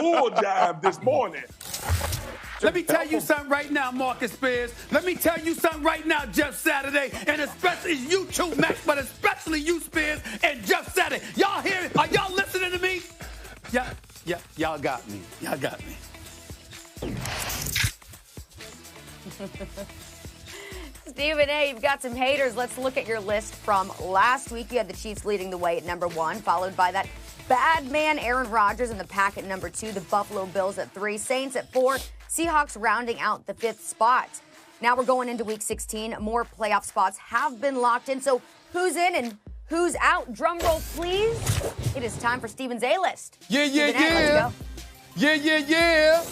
bull jive this morning. Let me tell you something right now, Marcus Spears. Let me tell you something right now, Jeff Saturday, and especially you too, Max, but especially you, Spears, and Jeff Saturday. Y'all hear it? Are y'all listening to me? Yeah, y'all got me. Y'all got me. Stephen A., you've got some haters. Let's look at your list from last week. You had the Chiefs leading the way at number 1, followed by that bad man Aaron Rodgers in the pack at number 2, the Buffalo Bills at 3, Saints at 4, Seahawks rounding out the 5th spot. Now we're going into Week 16. More playoff spots have been locked in. So who's in and who's out? Drum roll, please. It is time for Stephen's A-list. Yeah. Let's go. Yeah.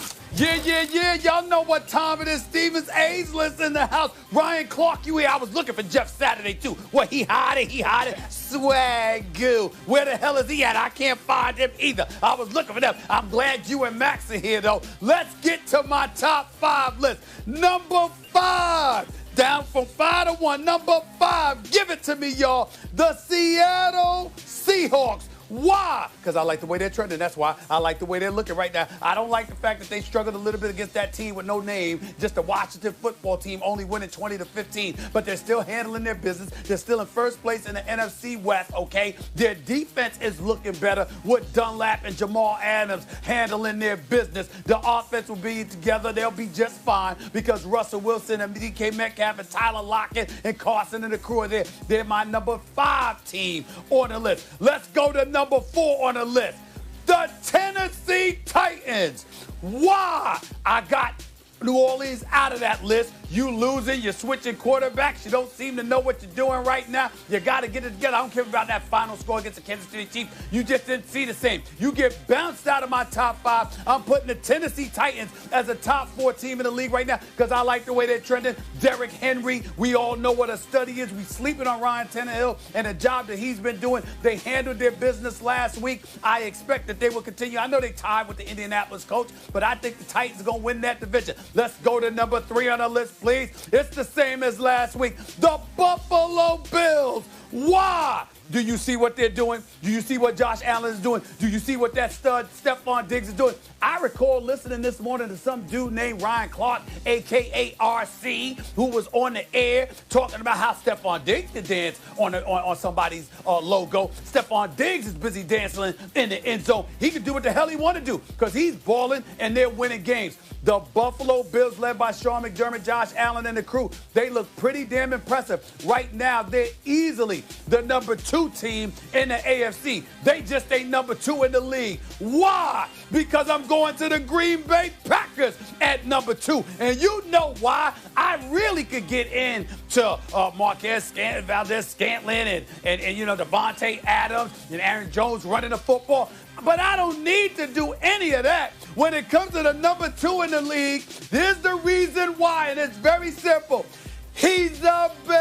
Y'all know what time it is. Stevens A's list in the house. Ryan Clark, you here. I was looking for Jeff Saturday, too. What, he hiding? Swagoo. Where the hell is he at? I can't find him either. I was looking for them. I'm glad you and Max are here, though. Let's get to my top 5 list. Number 5. Down from 5 to 1. Number 5. Give it to me, y'all. The Seattle Seahawks. Why? Because I like the way they're trending. That's why I like the way they're looking right now. I don't like the fact that they struggled a little bit against that team with no name, just the Washington football team only winning 20-15. But they're still handling their business. They're still in first place in the NFC West, okay? Their defense is looking better with Dunlap and Jamal Adams handling their business. The offense will be together. They'll be just fine because Russell Wilson and DK Metcalf and Tyler Lockett and Carson and the crew are there. They're my number 5 team on the list. Let's go to number 4 on the list. The Tennessee Titans. Why? I got New Orleans out of that list. You losing, you're switching quarterbacks. You don't seem to know what you're doing right now. You got to get it together. I don't care about that final score against the Kansas City Chiefs. You just didn't see the same. You get bounced out of my top 5. I'm putting the Tennessee Titans as a top 4 team in the league right now because I like the way they're trending. Derrick Henry, we all know what a study is. We sleeping on Ryan Tannehill and the job that he's been doing. They handled their business last week. I expect that they will continue. I know they tied with the Indianapolis coach, but I think the Titans are going to win that division. Let's go to number 3 on the list, please. It's the same as last week. The Buffalo Bills. Why? Do you see what they're doing? Do you see what Josh Allen is doing? Do you see what that stud Stephon Diggs is doing? I recall listening this morning to some dude named Ryan Clark, a.k.a. RC, who was on the air talking about how Stephon Diggs can dance on somebody's logo. Stephon Diggs is busy dancing in the end zone. He can do what the hell he want to do because he's balling and they're winning games. The Buffalo Bills, led by Sean McDermott, Josh Allen, and the crew, they look pretty damn impressive. Right now, they're easily the number 2 team in the AFC. They just ain't number 2 in the league. Why? Because I'm going to the Green Bay Packers at number 2. And you know why? I really could get into Marquez Valdez-Scantling and you know, Devontae Adams and Aaron Jones running the football. But I don't need to do any of that. When it comes to the number 2 in the league, here's the reason why, and it's very simple. He's a bad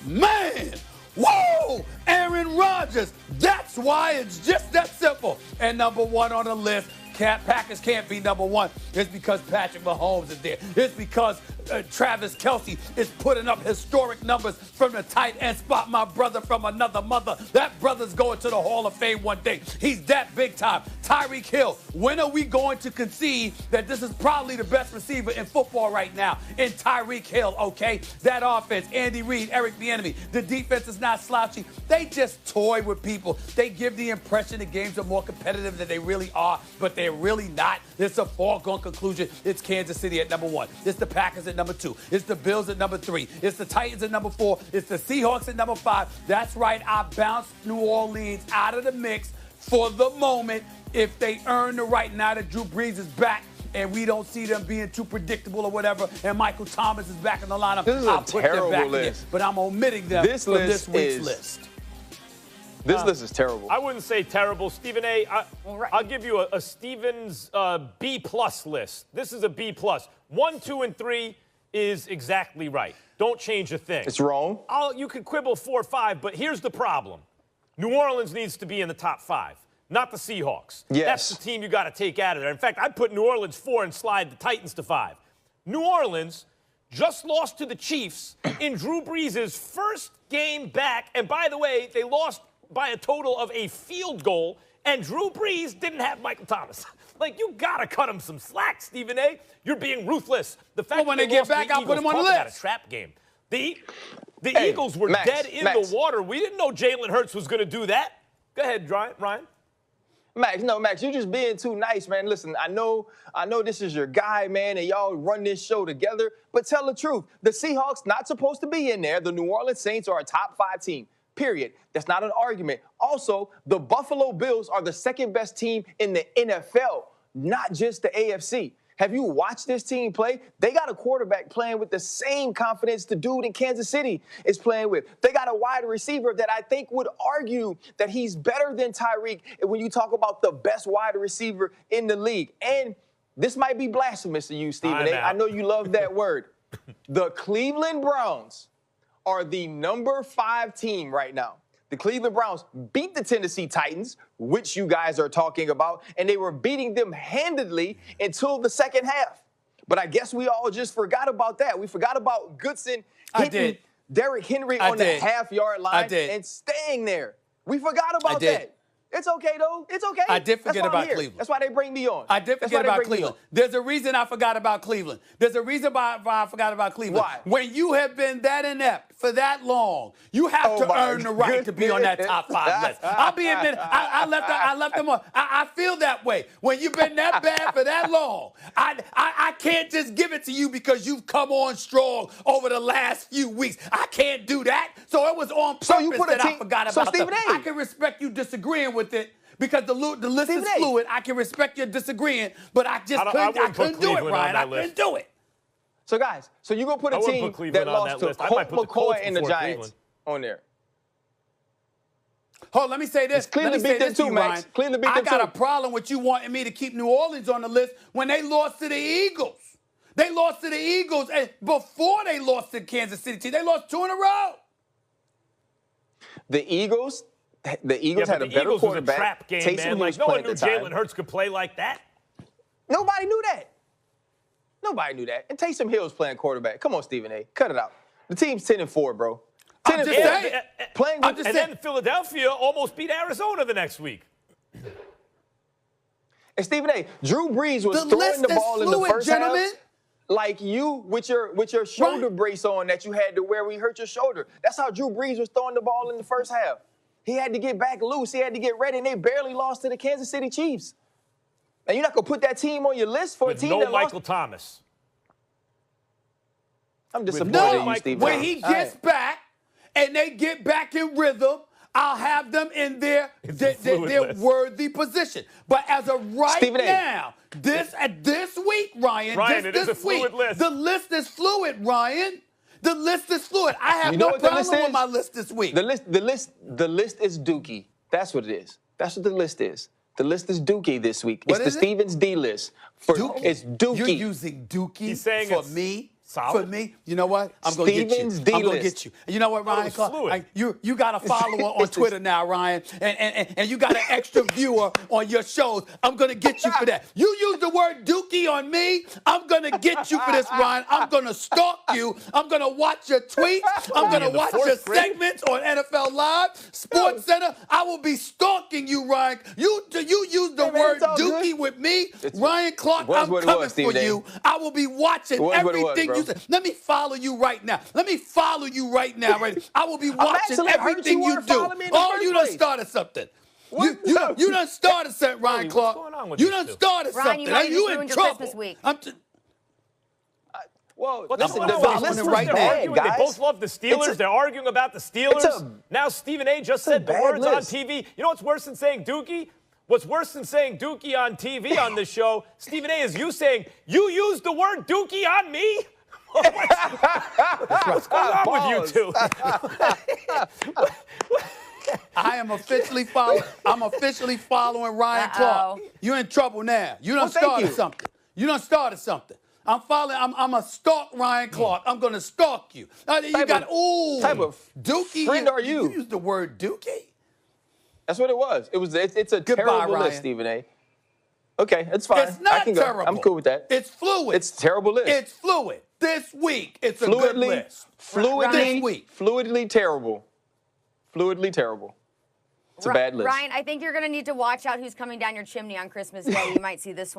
man. Whoa! Aaron Rodgers. That's why it's just that simple. And number 1 on the list, Packers can't be number 1. It's because Patrick Mahomes is there. It's because Travis Kelce is putting up historic numbers from the tight end spot. My brother from another mother. That brother's going to the Hall of Fame one day. He's that big time. Tyreek Hill. When are we going to concede that this is probably the best receiver in football right now? In Tyreek Hill, okay? That offense, Andy Reid, Eric Bieniemy. The defense is not slouchy. They just toy with people. They give the impression the games are more competitive than they really are, but they're really not. It's a foregone conclusion. It's Kansas City at number 1. It's the Packers at number 2. It's the Bills at number 3. It's the Titans at number 4. It's the Seahawks at number 5. That's right. I bounced New Orleans out of the mix for the moment if they earn the right now that Drew Brees is back and we don't see them being too predictable or whatever, and Michael Thomas is back in the lineup. This is I'll a put them terrible back list. in, but I'm omitting them from this week's list. This list is terrible. I wouldn't say terrible. Stephen A., I'll give you a Stevens B-plus list. This is a B-plus. 1, 2, and 3 is exactly right. Don't change a thing. It's wrong. You could quibble 4 or 5, but here's the problem. New Orleans needs to be in the top 5, not the Seahawks. Yes. That's the team you got to take out of there. In fact, I'd put New Orleans 4 and slide the Titans to 5. New Orleans just lost to the Chiefs in Drew Brees' first game back. And by the way, they lost by a total of a field goal, and Drew Brees didn't have Michael Thomas. Like, you got to cut him some slack, Stephen A. You're being ruthless. The fact when that they get back, the I'll put Eagles, him on the talk about list. a trap game. The Eagles were dead in the water. We didn't know Jalen Hurts was going to do that. Go ahead, Ryan. Max, you're just being too nice, man. Listen, I know this is your guy, man, and y'all run this show together, but tell the truth. The Seahawks not supposed to be in there. The New Orleans Saints are a top 5 team, period. That's not an argument. Also, the Buffalo Bills are the second best team in the NFL, not just the AFC. Have you watched this team play? They got a quarterback playing with the same confidence the dude in Kansas City is playing with. They got a wide receiver that I think would argue that he's better than Tyreek when you talk about the best wide receiver in the league. And this might be blasphemous to you, Stephen A. I know you love that word. The Cleveland Browns are the number 5 team right now. The Cleveland Browns beat the Tennessee Titans, which you guys are talking about, and they were beating them handedly until the second half. But I guess we all just forgot about that. We forgot about Goodson hitting Derrick Henry on the half-yard line and staying there. We forgot about that. It's okay, though. It's okay. I did forget about Cleveland. That's why they bring me on. I did forget about Cleveland. There's a reason I forgot about Cleveland. There's a reason why I forgot about Cleveland. Why? When you have been that inept for that long, you have to earn the right to be on that top 5 list. I'll be admitted. I left them on. I feel that way. When you've been that bad for that long, I can't just give it to you because you've come on strong over the last few weeks. I can't do that. So it was on purpose I forgot about them. I can respect you disagreeing with it because the list is fluid. I can respect your disagreeing, but I couldn't do it, Ryan. I couldn't do it. So, guys, you're going to put a team that lost to Colt McCoy and the Giants on there. Hold on, let me say this. Cleveland beat them too, Max. Cleveland beat them too. I got a problem with you wanting me to keep New Orleans on the list when they lost to the Eagles. They lost to the Eagles, and before they lost to Kansas City, they lost 2 in a row. The Eagles had a better quarterback. Was a trap game, man. Like, no one knew Jalen Hurts could play like that. Nobody knew that. And Taysom Hill's playing quarterback. Come on, Stephen A. Cut it out. The team's 10-4, bro. 10-4. And then Philadelphia almost beat Arizona the next week. And Stephen A. Drew Brees was throwing the ball in the first half. Like you with your shoulder brace on that you had to wear when you hurt your shoulder. That's how Drew Brees was throwing the ball in the first half. He had to get back loose. He had to get ready, and they barely lost to the Kansas City Chiefs. And you're not going to put that team on your list for a team that lost? No Michael Thomas. I'm disappointed in you, Steve. When he gets back and they get back in rhythm, I'll have them in their worthy position. But as of right now, this week, Ryan, this week, the list is fluid, Ryan. The list is fluid. I have no problem with my list this week. The list is Dookie. That's what it is. That's what the list is. The list is Dookie this week. It's the Stevens D list. It's Dookie. You're using Dookie for me? Solid. For me, you know what? I'm going to get you. I'm going to get you. And you know what, Ryan? You got a follower on Twitter now, Ryan, and you got an extra viewer on your shows. I'm going to get you for that. You use the word Dookie on me. I'm going to get you for this, Ryan. I'm going to stalk you. I'm going to watch your tweets. I'm going to watch your segments on NFL Live, Sports Center. I will be stalking you, Ryan. You use the word Dookie with me, Ryan Clark. I'm coming for you. I will be watching everything you say. Let me follow you right now. Right? I will be watching everything you do. Oh, you done started something. You done started something, Ryan Clark. You done started something. Ryan, you in trouble. Christmas week. Well, listen right now, guys. They both love the Steelers. They're arguing about the Steelers. Now Stephen A. just said the words on TV. You know what's worse than saying Dookie? What's worse than saying Dookie on TV on this show, Stephen A., is you saying, you used the word Dookie on me? What's going on with you two? I am officially following. I'm officially following Ryan Clark. You're in trouble now. You done started something. I'm following. I'm a stalk Ryan Clark. I'm going to stalk you. You got type of Dookie. Friend are you? You used the word Dookie. That's what it was. It's a terrible list, Stephen A. Okay, it's fine. It's not terrible. I'm cool with that. It's fluid. It's a terrible list. It's fluid. This week, it's a good list. Fluidly terrible. Fluidly terrible. It's a bad list. Ryan, I think you're going to need to watch out who's coming down your chimney on Christmas Day. You might see this one.